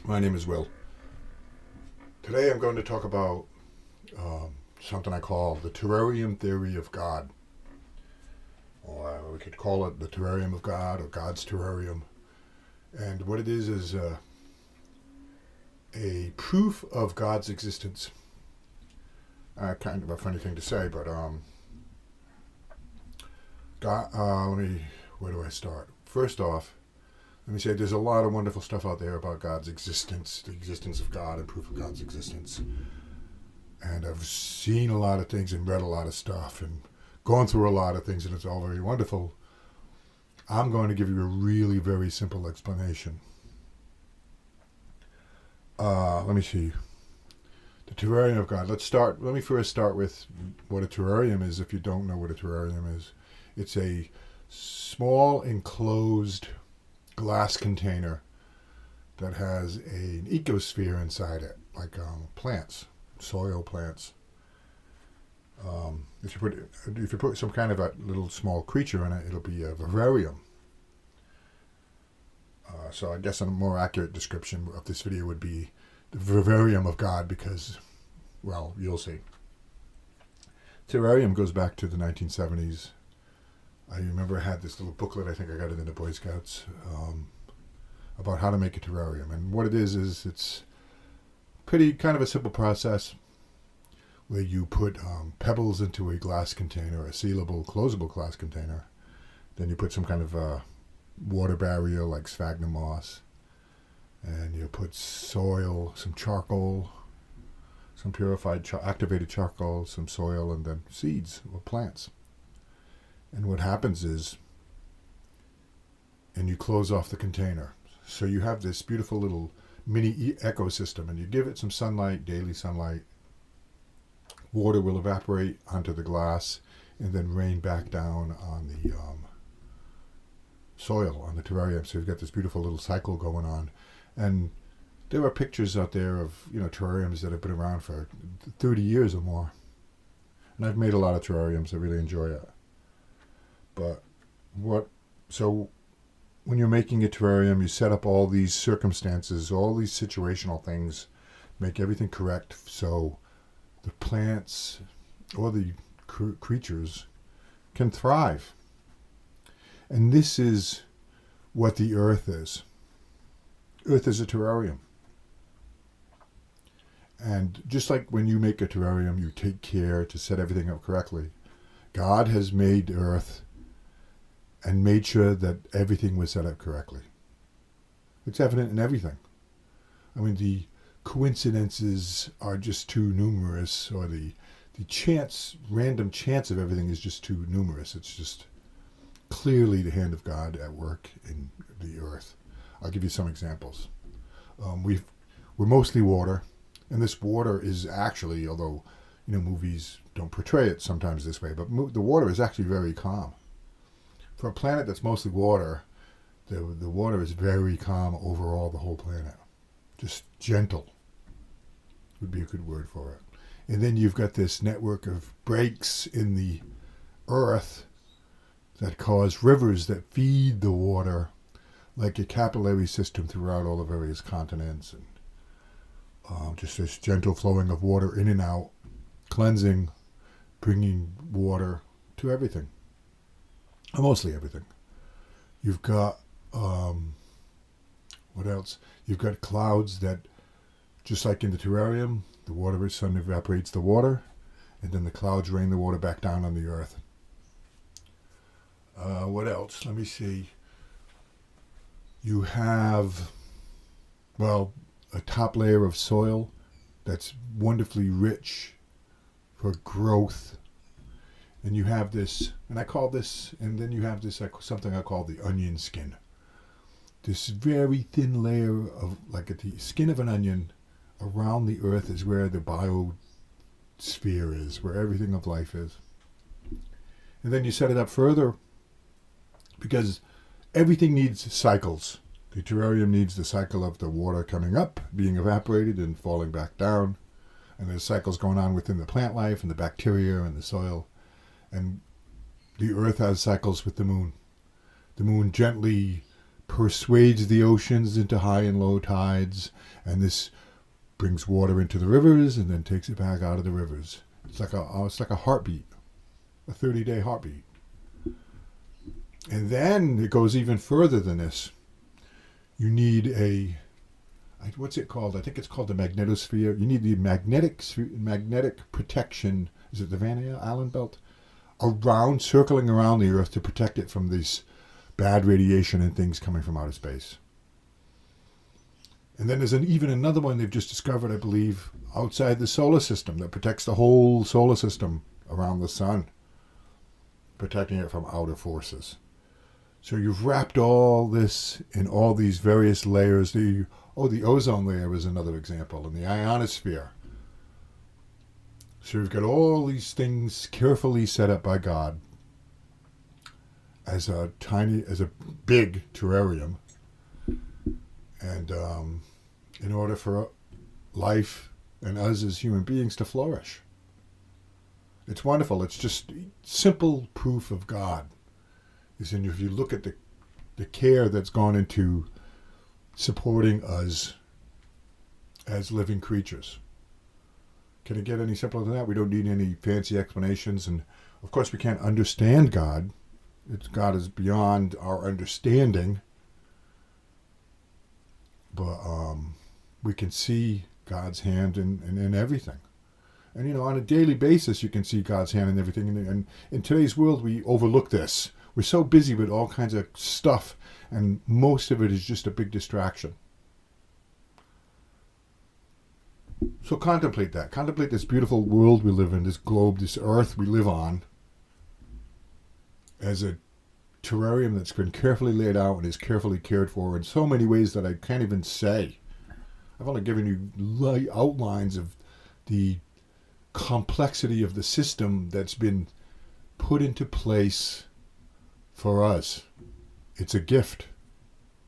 My name is Will. Today I'm going to talk about something I call the terrarium theory of God. Or we could call it the terrarium of God or God's terrarium. And what it is a proof of God's existence. Kind of a funny thing to say, but God, where do I start? First off, let me say there's a lot of wonderful stuff out there about God's existence, the existence of God and proof of God's existence. And I've seen a lot of things and read a lot of stuff and gone through a lot of things, and it's all very wonderful. I'm going to give you a really very simple explanation. Let me see. The terrarium of God. Let me first start with what a terrarium is, if you don't know what a terrarium is. It's a small enclosed glass container that has an ecosphere inside it, like plants, soil plants. If you put some kind of a little small creature in it, it'll be a vivarium. So I guess a more accurate description of this video would be the vivarium of God, because, well, you'll see. Terrarium goes back to the 1970s. I remember I had this little booklet, I think I got it in the Boy Scouts, about how to make a terrarium. And what it is it's pretty kind of a simple process where you put pebbles into a glass container, a sealable, closable glass container. Then you put some kind of water barrier like sphagnum moss. And you put soil, some charcoal, some purified activated charcoal, some soil, and then seeds or plants. And what happens is, and you close off the container. So you have this beautiful little mini ecosystem, and you give it some sunlight, daily sunlight. Water will evaporate onto the glass and then rain back down on the soil, on the terrarium. So you've got this beautiful little cycle going on. And there are pictures out there of, terrariums that have been around for 30 years or more. And I've made a lot of terrariums. I really enjoy it. But so when you're making a terrarium, you set up all these circumstances, all these situational things, make everything correct so the plants or the creatures can thrive. And this is what the earth is. Earth is a terrarium. And just like when you make a terrarium, you take care to set everything up correctly. God has made earth and made sure that everything was set up correctly. It's evident in everything. I mean, the coincidences are just too numerous, or the random chance of everything is just too numerous. It's just clearly the hand of God at work in the earth. I'll give you some examples. We're mostly water, and this water is actually, although movies don't portray it sometimes this way, but the water is actually very calm. For a planet that's mostly water, the water is very calm overall, the whole planet. Just gentle would be a good word for it. And then you've got this network of breaks in the earth that cause rivers that feed the water, like a capillary system throughout all the various continents, and just this gentle flowing of water in and out, cleansing, bringing water to everything. Mostly everything. You've got, what else? You've got clouds that, just like in the terrarium, the sun evaporates the water, and then the clouds rain the water back down on the earth. What else? Let me see. You have, a top layer of soil that's wonderfully rich for growth. And you have this, and then you have this, something I call the onion skin. This very thin layer of, like the skin of an onion around the earth is where the biosphere is, where everything of life is. And then you set it up further, because everything needs cycles. The terrarium needs the cycle of the water coming up, being evaporated, and falling back down. And there's cycles going on within the plant life and the bacteria and the soil. And the earth has cycles with the moon. The moon gently persuades the oceans into high and low tides, and this brings water into the rivers and then takes it back out of the rivers. It's like a heartbeat, a 30-day heartbeat. And then it goes even further than this. You need what's it called? I think it's called the magnetosphere. You need the magnetic protection. Is it the Van Allen belt? Circling around the Earth to protect it from this bad radiation and things coming from outer space. And then there's even another one they've just discovered, I believe, outside the solar system that protects the whole solar system around the sun, protecting it from outer forces. So you've wrapped all this in all these various layers. The ozone layer is another example, and the ionosphere. So you've got all these things carefully set up by God as a big terrarium, and in order for life and us as human beings to flourish. It's wonderful. It's just simple proof of God. If you look at the care that's gone into supporting us as living creatures. Can it get any simpler than that? We don't need any fancy explanations. And of course we can't understand God. God is beyond our understanding. But we can see God's hand in everything. And on a daily basis you can see God's hand in everything. And in today's world we overlook this. We're so busy with all kinds of stuff, and most of it is just a big distraction. So contemplate that. Contemplate this beautiful world we live in, this globe, this earth we live on, as a terrarium that's been carefully laid out and is carefully cared for in so many ways that I can't even say. I've only given you light outlines of the complexity of the system that's been put into place for us. It's a gift.